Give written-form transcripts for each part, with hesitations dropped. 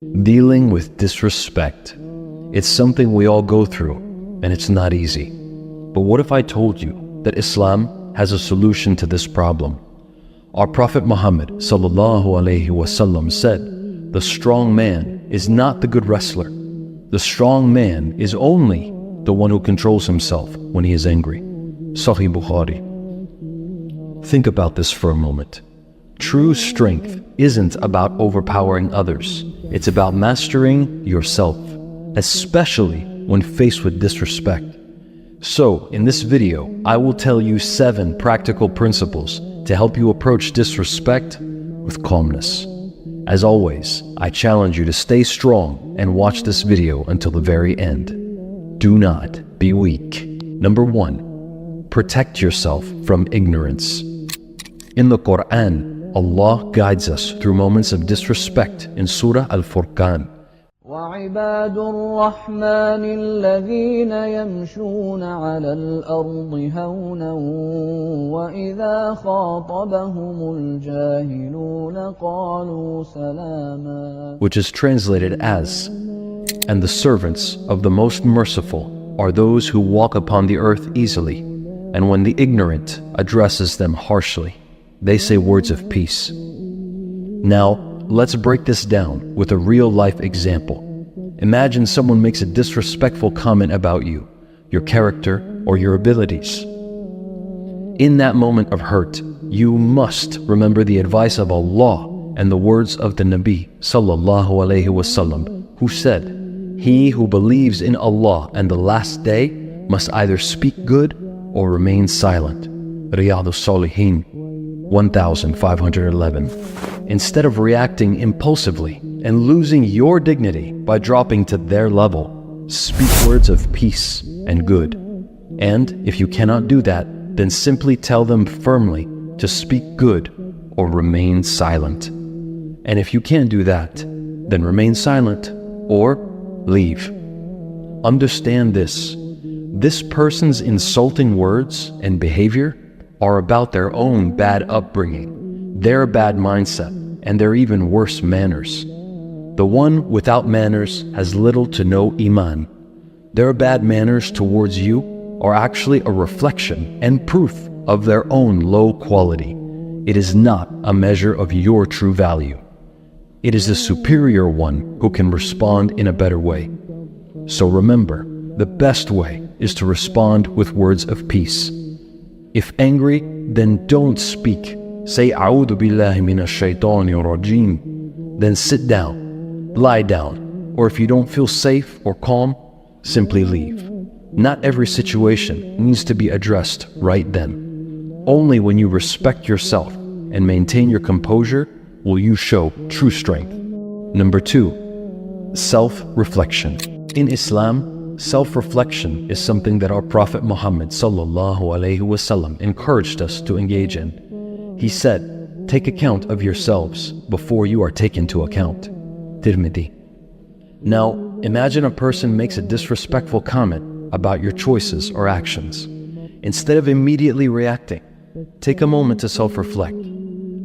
Dealing with disrespect. It's something we all go through, and it's not easy. But what if I told you that Islam has a solution to this problem? Our Prophet Muhammad ﷺ said, "The strong man is not the good wrestler. The strong man is only the one who controls himself when he is angry." Sahih Bukhari. Think about this for a moment. True strength isn't about overpowering others. It's about mastering yourself, especially when faced with disrespect. So, in this video, I will tell you 7 practical principles to help you approach disrespect with calmness. As always, I challenge you to stay strong and watch this video until the very end. Do not be weak. Number 1. Protect yourself from ignorance. In the Quran, Allah guides us through moments of disrespect in Surah Al-Furqan. وَعِبَادُ الرَّحْمَنِ الَّذِينَ يَمْشُونَ عَلَى الْأَرْضِ هَوْنًا وَإِذَا خَاطَبَهُمُ الْجَاهِلُونَ قَالُوا سَلَامًا, which is translated as, "And the servants of the Most Merciful are those who walk upon the earth easily, and when the ignorant addresses them harshly, they say words of peace." Now, let's break this down with a real-life example. Imagine someone makes a disrespectful comment about you, your character, or your abilities. In that moment of hurt, you must remember the advice of Allah and the words of the Nabi sallallahu alaihi wasallam, who said, "He who believes in Allah and the last day must either speak good or remain silent." Riyadh al-Salihin 1511. Instead of reacting impulsively and losing your dignity by dropping to their level, speak words of peace and good. And if you cannot do that, then simply tell them firmly to speak good or remain silent. And if you can't do that, then remain silent or leave. Understand this. This person's insulting words and behavior are about their own bad upbringing, their bad mindset, and their even worse manners. The one without manners has little to no iman. Their bad manners towards you are actually a reflection and proof of their own low quality. It is not a measure of your true value. It is the superior one who can respond in a better way. So remember, the best way is to respond with words of peace. If angry, then don't speak. Say "A'udhu billahi minash shaitanir rajim." Then sit down, lie down, or if you don't feel safe or calm, simply leave. Not every situation needs to be addressed right then. Only when you respect yourself and maintain your composure will you show true strength. Number 2. Self-reflection. In Islam, self-reflection is something that our Prophet Muhammad ﷺ encouraged us to engage in. He said, "Take account of yourselves before you are taken to account." Tirmidhi. Now, imagine a person makes a disrespectful comment about your choices or actions. Instead of immediately reacting, take a moment to self-reflect.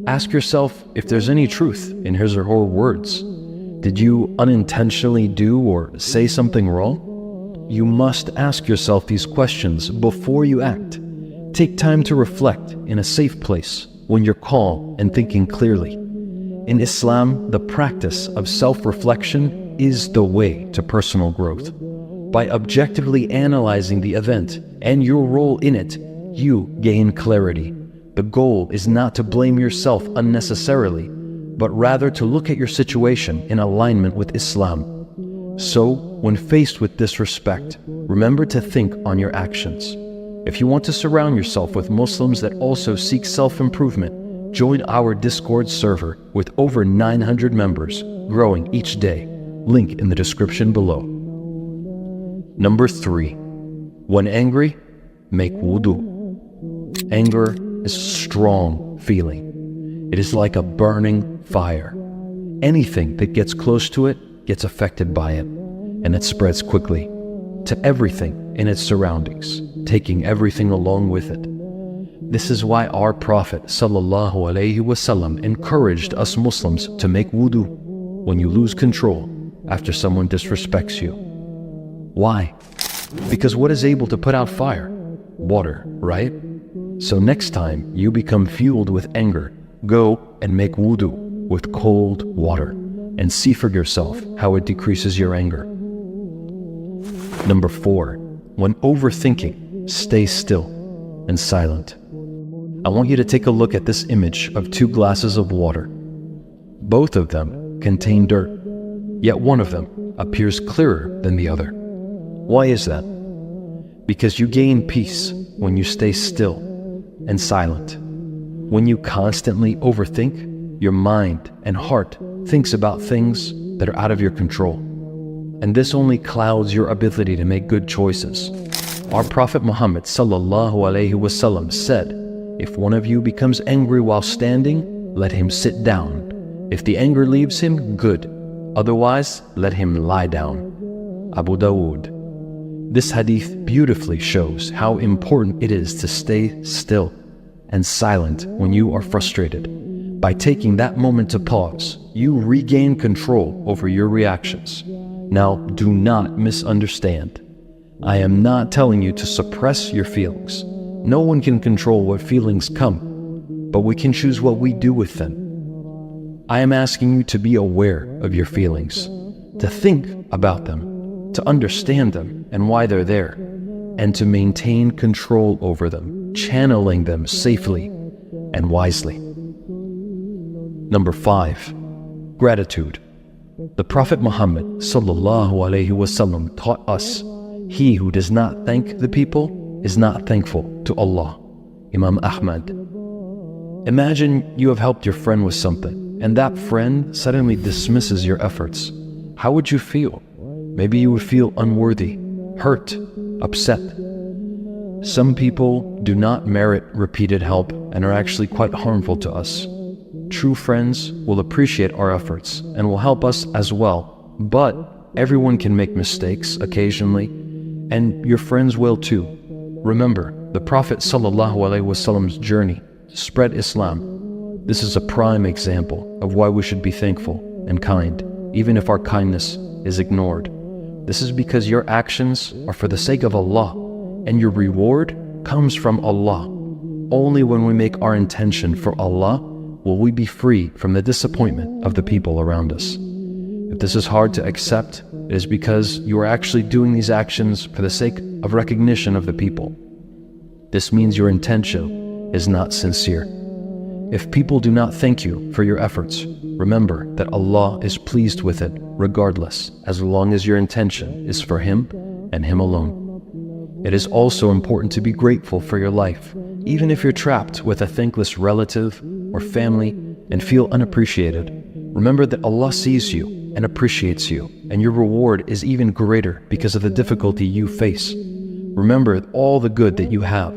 Ask yourself if there's any truth in his or her words. Did you unintentionally do or say something wrong? You must ask yourself these questions before you act. Take time to reflect in a safe place when you're calm and thinking clearly. In Islam, the practice of self-reflection is the way to personal growth. By objectively analyzing the event and your role in it, you gain clarity. The goal is not to blame yourself unnecessarily, but rather to look at your situation in alignment with Islam. So, when faced with disrespect, remember to think on your actions. If you want to surround yourself with Muslims that also seek self-improvement, join our Discord server with over 900 members, growing each day. Link in the description below. Number 3. When angry, make wudu. Anger is a strong feeling. It is like a burning fire. Anything that gets close to it gets affected by it, and it spreads quickly to everything in its surroundings, taking everything along with it. This is why our Prophet ﷺ encouraged us Muslims to make wudu. when you lose control after someone disrespects you. Why? Because what is able to put out fire? Water, right? So next time you become fueled with anger, go and make wudu with cold water and see for yourself how it decreases your anger. Number 4, when overthinking, stay still and silent. I want you to take a look at this image of 2 glasses of water. Both of them contain dirt, yet one of them appears clearer than the other. Why is that? Because you gain peace when you stay still and silent. When you constantly overthink, your mind and heart thinks about things that are out of your control. And this only clouds your ability to make good choices. Our Prophet Muhammad ﷺ said, "If one of you becomes angry while standing, let him sit down. If the anger leaves him, good. Otherwise, let him lie down." Abu Dawood. This hadith beautifully shows how important it is to stay still and silent when you are frustrated. By taking that moment to pause, you regain control over your reactions. Now, do not misunderstand. I am not telling you to suppress your feelings. No one can control what feelings come, but we can choose what we do with them. I am asking you to be aware of your feelings, to think about them, to understand them and why they're there, and to maintain control over them, channeling them safely and wisely. Number 5, gratitude. The Prophet Muhammad ﷺ taught us, "He who does not thank the people is not thankful to Allah." Imam Ahmad. Imagine you have helped your friend with something, and that friend suddenly dismisses your efforts. How would you feel? Maybe you would feel unworthy, hurt, upset. Some people do not merit repeated help and are actually quite harmful to us. True friends will appreciate our efforts and will help us as well, but everyone can make mistakes occasionally, and your friends will too. Remember, the Prophet ﷺ's journey to spread Islam. This is a prime example of why we should be thankful and kind, even if our kindness is ignored. This is because your actions are for the sake of Allah, and your reward comes from Allah. Only when we make our intention for Allah will we be free from the disappointment of the people around us. If this is hard to accept, it is because you are actually doing these actions for the sake of recognition of the people. This means your intention is not sincere. If people do not thank you for your efforts, remember that Allah is pleased with it regardless, as long as your intention is for Him and Him alone. It is also important to be grateful for your life, even if you're trapped with a thankless relative or family and feel unappreciated. Remember that Allah sees you and appreciates you, and your reward is even greater because of the difficulty you face. Remember all the good that you have,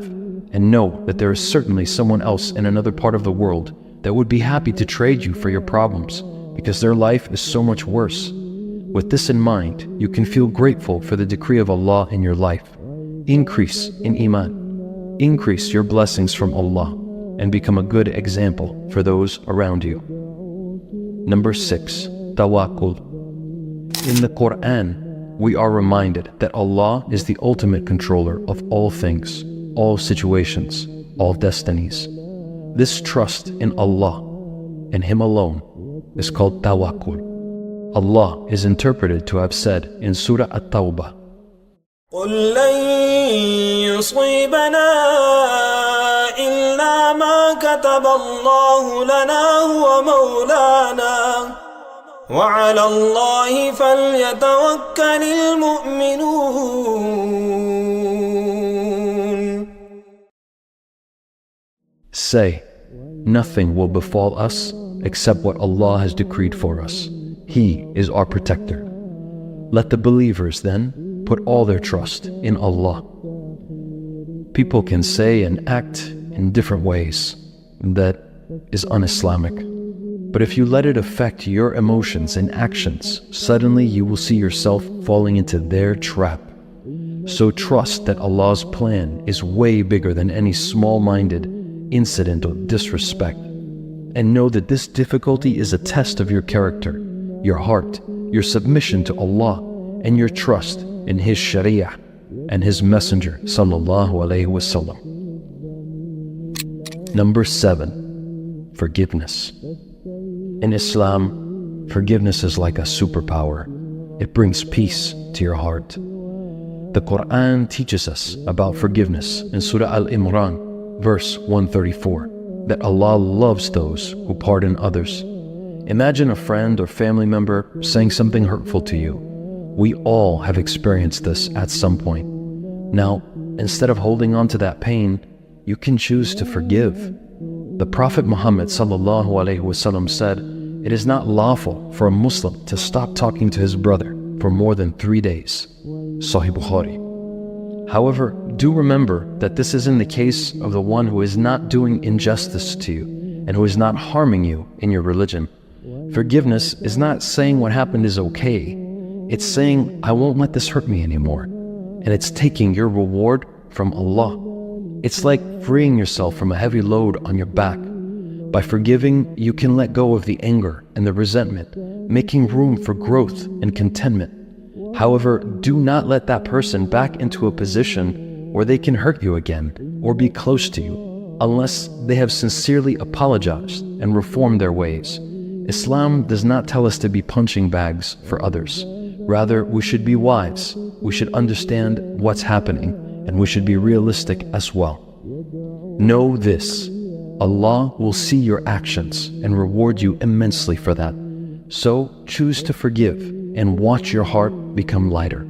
and know that there is certainly someone else in another part of the world that would be happy to trade you for your problems, because their life is so much worse. With this in mind, you can feel grateful for the decree of Allah in your life. Increase in Iman. Increase your blessings from Allah, and become a good example for those around you. Number 6, Tawakkul. In the Quran, we are reminded that Allah is the ultimate controller of all things, all situations, all destinies. This trust in Allah and Him alone is called Tawakkul. Allah is interpreted to have said in Surah At-Tawbah, قُلْ لَن يُصِيبَنَا إِلَّا مَا كَتَبَ اللَّهُ لَنَا هُوَ مَوْلَانَا وَعَلَى اللَّهِ فَلْيَتَوَكَّلِ الْمُؤْمِنُونَ. Say, nothing will befall us except what Allah has decreed for us. He is our protector. Let the believers then put all their trust in Allah. People can say and act in different ways that is un-Islamic. But if you let it affect your emotions and actions, suddenly you will see yourself falling into their trap. So trust that Allah's plan is way bigger than any small-minded incident of disrespect. And know that this difficulty is a test of your character, your heart, your submission to Allah, and your trust in His Sharia and His Messenger sallallahu alaihi wasallam. Number 7, forgiveness. In Islam, forgiveness is like a superpower. It brings peace to your heart. The Quran teaches us about forgiveness in Surah Al-Imran, verse 134, that Allah loves those who pardon others. Imagine a friend or family member saying something hurtful to you. We all have experienced this at some point. Now, instead of holding on to that pain, you can choose to forgive. The Prophet Muhammad sallallahu alaihi wasallam said, "It is not lawful for a Muslim to stop talking to his brother for more than 3 days." Sahih Bukhari. However, do remember that this is in the case of the one who is not doing injustice to you and who is not harming you in your religion. Forgiveness is not saying what happened is okay. It's saying, I won't let this hurt me anymore. And it's taking your reward from Allah. It's like freeing yourself from a heavy load on your back. By forgiving, you can let go of the anger and the resentment, making room for growth and contentment. However, do not let that person back into a position where they can hurt you again or be close to you, unless they have sincerely apologized and reformed their ways. Islam does not tell us to be punching bags for others. Rather, we should be wise, we should understand what's happening, and we should be realistic as well. Know this, Allah will see your actions and reward you immensely for that. So choose to forgive and watch your heart become lighter.